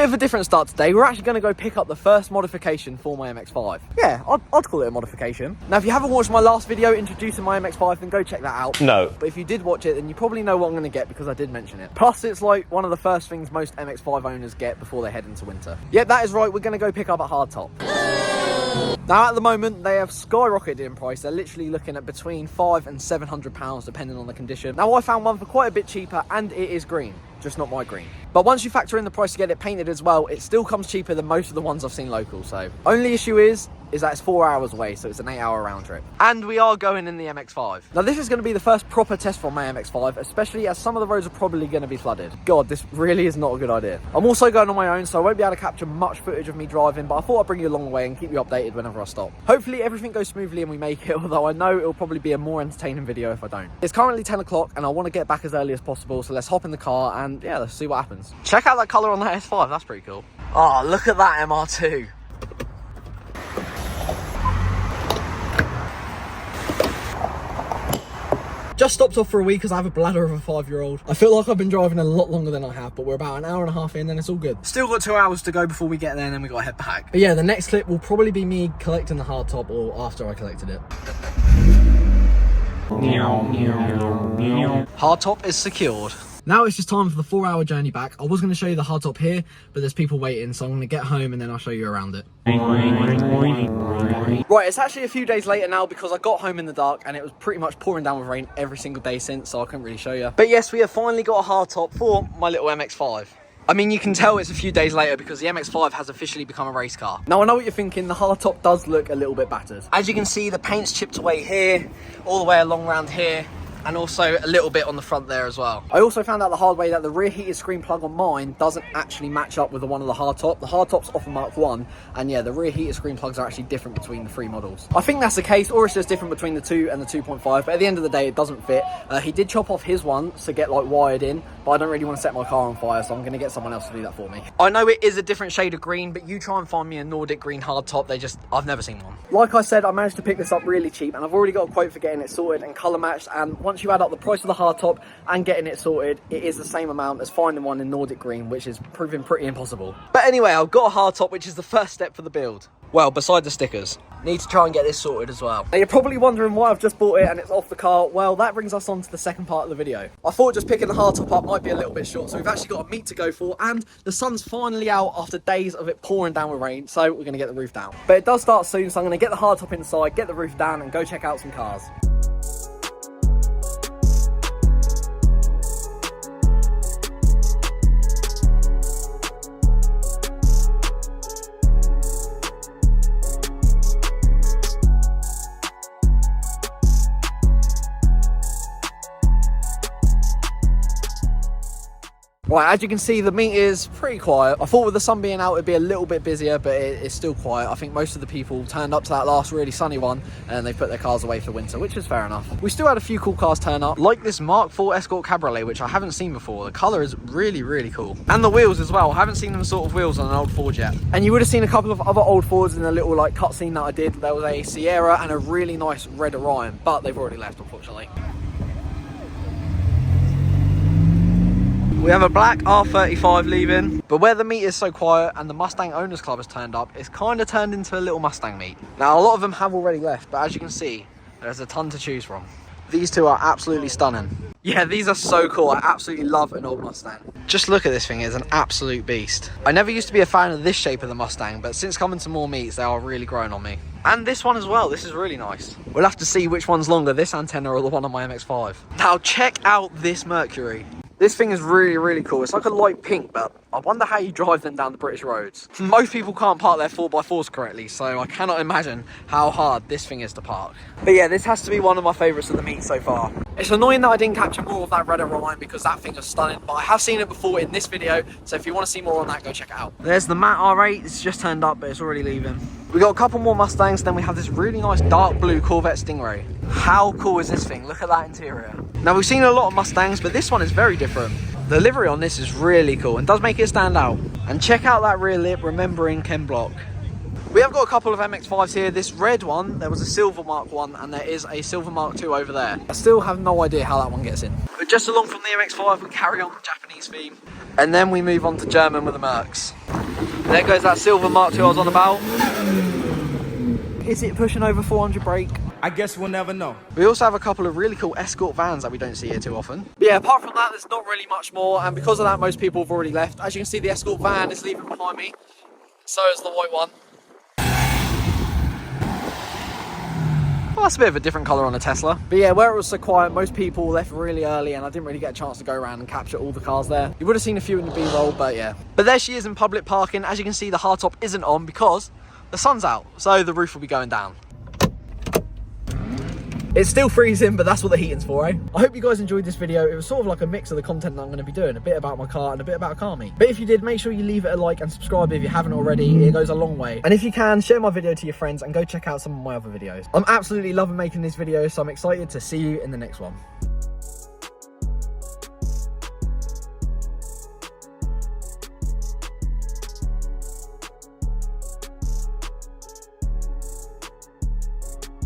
Bit of a different start today. We're actually going to go pick up the first modification for my MX5. Yeah, I'd call it a modification. Now, if you haven't watched my last video introducing my MX5, then go check that out. No. But if you did watch it, then you probably know what I'm going to get because I did mention it. Plus, it's like one of the first things most MX5 owners get before they head into winter. Yep, that is right. We're going to go pick up a hardtop. Now, at the moment, they have skyrocketed in price. They're literally looking at between £500 and £700, depending on the condition. Now, I found one for quite a bit cheaper, and it is green. Just not my green. But once you factor in the price to get it painted as well, it still comes cheaper than most of the ones I've seen local. So only issue is that it's 4 hours away, so it's an 8-hour round trip. And we are going in the MX5. Now, this is going to be the first proper test for my MX5, especially as some of the roads are probably going to be flooded. God, this really is not a good idea. I'm also going on my own, so I won't be able to capture much footage of me driving, but I thought I'd bring you along the way and keep you updated whenever I stop. Hopefully everything goes smoothly and we make it, although I know it'll probably be a more entertaining video if I don't. It's currently 10 o'clock and I want to get back as early as possible, so let's hop in the car and yeah, let's see what happens. Check out that colour on that S5, that's pretty cool. Oh, look at that MR2. Just stopped off for a wee because I have a bladder of a 5-year-old. I feel like I've been driving a lot longer than I have, but we're about an hour and a half in and it's all good. Still got 2 hours to go before we get there and then we got to head back. But yeah, the next clip will probably be me collecting the hardtop or after I collected it. Hardtop is secured. Now it's just time for the 4-hour journey back. I was going to show you the hardtop here, but there's people waiting, so I'm going to get home and then I'll show you around it. Right, it's actually a few days later now because I got home in the dark and it was pretty much pouring down with rain every single day since, so I couldn't really show you. But yes, we have finally got a hardtop for my little MX5. I mean, you can tell it's a few days later because the MX5 has officially become a race car. Now, I know what you're thinking, the hardtop does look a little bit battered. As you can see, the paint's chipped away here, all the way along around here, and also a little bit on the front there as well. I also found out the hard way that the rear heated screen plug on mine doesn't actually match up with the one on the hardtop. The hardtop's off a Mark 1, and yeah, the rear heated screen plugs are actually different between the three models. I think that's the case, or it's just different between the 2 and the 2.5, but at the end of the day, it doesn't fit. He did chop off his one to get like wired in, but I don't really want to set my car on fire, so I'm going to get someone else to do that for me. I know it is a different shade of green, but you try and find me a Nordic green hardtop, I've never seen one. Like I said, I managed to pick this up really cheap, and I've already got a quote for getting it sorted and colour matched, and once you add up the price of the hardtop and getting it sorted, it is the same amount as finding one in Nordic green, which is proving pretty impossible. But anyway, I've got a hardtop, which is the first step for the build. Well, besides the stickers. Need to try and get this sorted as well. Now, you're probably wondering why I've just bought it and it's off the car. Well, that brings us on to the second part of the video. I thought just picking the hardtop up might be a little bit short, so we've actually got a meet to go for, and the sun's finally out after days of it pouring down with rain, so we're going to get the roof down. But it does start soon, so I'm going to get the hardtop inside, get the roof down, and go check out some cars. Right, as you can see, the meet is pretty quiet. I thought with the sun being out, it'd be a little bit busier, but it's still quiet. I think most of the people turned up to that last really sunny one and they put their cars away for winter, which is fair enough. We still had a few cool cars turn up, like this Mark IV Escort Cabriolet, which I haven't seen before. The colour is really, really cool. And the wheels as well. I haven't seen them sort of wheels on an old Ford yet. And you would have seen a couple of other old Fords in the little like cutscene that I did. There was a Sierra and a really nice red Orion, but they've already left, unfortunately. We have a black R35 leaving, but where the meet is so quiet and the Mustang Owners Club has turned up, it's kind of turned into a little Mustang meet. Now, a lot of them have already left, but as you can see, there's a ton to choose from. These two are absolutely stunning. Yeah, these are so cool. I absolutely love an old Mustang. Just look at this thing, it's an absolute beast. I never used to be a fan of this shape of the Mustang, but since coming to more meets, they are really growing on me. And this one as well, this is really nice. We'll have to see which one's longer, this antenna or the one on my MX5. Now check out this Mercury. This thing is really, really cool. It's like a light pink, but I wonder how you drive them down the British roads. Most people can't park their 4x4s correctly, so I cannot imagine how hard this thing is to park. But yeah, this has to be one of my favourites of the meet so far. It's annoying that I didn't capture more of that red Orion because that thing is stunning, but I have seen it before in this video, so if you want to see more on that, go check it out. There's the matte R8, it's just turned up, but it's already leaving. We got a couple more Mustangs, then we have this really nice dark blue Corvette Stingray. How cool is this thing? Look at that interior. Now, we've seen a lot of Mustangs, but this one is very different. The livery on this is really cool and does make it stand out. And check out that rear lip, remembering Ken Block. We have got a couple of MX5s here. This red one, there was a silver Mark 1 and there is a silver Mark 2 over there. I still have no idea how that one gets in. But just along from the MX5, we carry on the Japanese theme. And then we move on to German with the Mercs. There goes that silver Mark II I was on about. Is it pushing over 400 brake? I guess we'll never know. We also have a couple of really cool escort vans that we don't see here too often. But yeah, apart from that, there's not really much more. And because of that, most people have already left. As you can see, the escort van is leaving behind me. So is the white one. Well, that's a bit of a different colour on a Tesla. But yeah, where it was so quiet, most people left really early and I didn't really get a chance to go around and capture all the cars there. You would have seen a few in the B-roll, but yeah. But there she is in public parking. As you can see, the hardtop isn't on because the sun's out, so the roof will be going down. It's still freezing, but that's what the heating's for, eh? I hope you guys enjoyed this video. It was sort of like a mix of the content that I'm going to be doing, a bit about my car and a bit about Car Meet. But if you did, make sure you leave it a like and subscribe if you haven't already. It goes a long way. And if you can, share my video to your friends and go check out some of my other videos. I'm absolutely loving making this video, so I'm excited to see you in the next one.